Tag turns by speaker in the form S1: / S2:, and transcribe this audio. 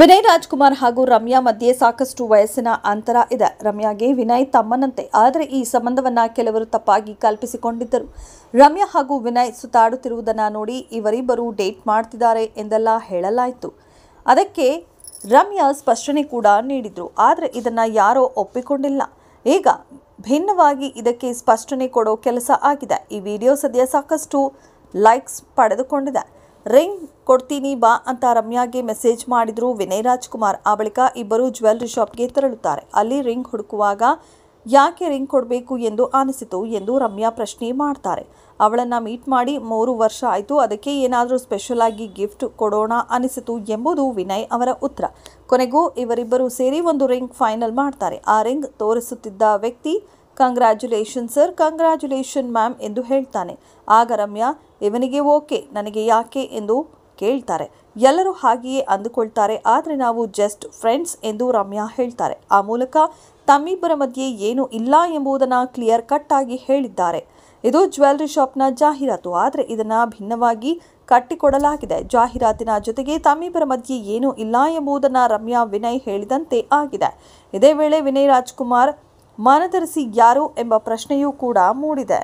S1: ವಿನಯ್ ರಾಜ್ಕುಮಾರ್ ಹಾಗೂ ರಮ್ಯಾ ಮಧ್ಯೆ ಸಾಕಷ್ಟು ವಯಸ್ಸಿನ ಅಂತರ ಇದೆ. ರಮ್ಯಾಗೆ ವಿನಯ್ ತಮ್ಮನಂತೆ. ಆದರೆ ಈ ಸಂಬಂಧವನ್ನ ಕೆಲವರು ತಪ್ಪಾಗಿ ಕಲ್ಪಿಸಿಕೊಂಡಿದ್ದರು. ರಮ್ಯಾ ಹಾಗೂ ವಿನಯ್ ಸುತ್ತಾಡುತ್ತಿರುವುದನ್ನು ನೋಡಿ ಇವರಿಬ್ಬರು ಡೇಟ್ ಮಾಡ್ತಿದ್ದಾರೆ ಎಂದೆಲ್ಲ ಹೇಳಲಾಯಿತು. ಅದಕ್ಕೆ ರಮ್ಯಾ ಸ್ಪಷ್ಟನೆ ಕೂಡ ನೀಡಿದ್ರು. ಆದರೆ ಇದನ್ನ ಯಾರೋ ಒಪ್ಪಿಕೊಂಡಿಲ್ಲ. ಈಗ ಭಿನ್ನವಾಗಿ ಇದಕ್ಕೆ ಸ್ಪಷ್ಟನೆ ಕೊಡೋ ಕೆಲಸ ಆಗಿದೆ. ಈ ವಿಡಿಯೋ ಸದ್ಯ ಸಾಕಷ್ಟು ಲೈಕ್ಸ್ ಪಡೆದುಕೊಂಡಿದೆ. ರಿಂಗ್ ಕೊಡ್ತೀನಿ ಬಾ ಅಂತ ರಮ್ಯಾಗೆ ಮೆಸೇಜ್ ಮಾಡಿದ್ರು ವಿನಯ್ ರಾಜ್ಕುಮಾರ್. ಆ ಬಳಿಕ ಇಬ್ಬರು ಜ್ಯುವೆಲ್ಲರಿ ಶಾಪ್ಗೆ ತೆರಳುತ್ತಾರೆ. ಅಲ್ಲಿ ರಿಂಗ್ ಹುಡುಕುವಾಗ ಯಾಕೆ ರಿಂಗ್ ಕೊಡಬೇಕು ಎಂದು ಅನಿಸಿತು ಎಂದು ರಮ್ಯಾ ಪ್ರಶ್ನೆ ಮಾಡ್ತಾರೆ. ಅವಳನ್ನು ಮೀಟ್ ಮಾಡಿ 3 ವರ್ಷ ಆಯಿತು, ಅದಕ್ಕೆ ಏನಾದರೂ ಸ್ಪೆಷಲ್ ಆಗಿ ಗಿಫ್ಟ್ ಕೊಡೋಣ ಅನಿಸಿತು ಎಂಬುದು ವಿನಯ್ ಅವರ ಉತ್ತರ. ಕೊನೆಗೂ ಇವರಿಬ್ಬರು ಸೇರಿ ಒಂದು ರಿಂಗ್ ಫೈನಲ್ ಮಾಡ್ತಾರೆ. ಆ ರಿಂಗ್ ತೋರಿಸುತ್ತಿದ್ದ ವ್ಯಕ್ತಿ ಕಂಗ್ರ್ಯಾಚುಲೇಷನ್ ಸರ್, ಕಂಗ್ರ್ಯಾಚುಲೇಷನ್ ಮ್ಯಾಮ್ ಎಂದು ಹೇಳ್ತಾನೆ. ಆಗ ರಮ್ಯಾ ಇವನಿಗೆ ಓಕೆ, ನನಗೆ ಯಾಕೆ ಎಂದು ಕೇಳ್ತಾರೆ. ಎಲ್ಲರೂ ಹಾಗೆಯೇ ಅಂದುಕೊಳ್ತಾರೆ, ಆದರೆ ನಾವು ಜಸ್ಟ್ ಫ್ರೆಂಡ್ಸ್ ಎಂದು ರಮ್ಯಾ ಹೇಳ್ತಾರೆ. ಆ ಮೂಲಕ ತಮ್ಮಿಬ್ಬರ ಮಧ್ಯೆ ಏನೂ ಇಲ್ಲ ಎಂಬುದನ್ನು ಕ್ಲಿಯರ್ ಕಟ್ ಆಗಿ ಹೇಳಿದ್ದಾರೆ. ಇದು ಜ್ಯುವೆಲ್ಲರಿ ಶಾಪ್ನ ಜಾಹೀರಾತು, ಆದರೆ ಇದನ್ನು ಭಿನ್ನವಾಗಿ ಕಟ್ಟಿಕೊಡಲಾಗಿದೆ. ಜಾಹೀರಾತಿನ ಜೊತೆಗೆ ತಮ್ಮಿಬ್ಬರ ಮಧ್ಯೆ ಏನೂ ಇಲ್ಲ ಎಂಬುದನ್ನು ರಮ್ಯಾ ವಿನಯ್ ಹೇಳಿದಂತೆ ಆಗಿದೆ. ಇದೇ ವೇಳೆ ವಿನಯ್ ರಾಜ್ಕುಮಾರ್ ಮನತರಿಸಿ ಯಾರು ಎಂಬ ಪ್ರಶ್ನೆಯೂ ಕೂಡ ಮೂಡಿದೆ.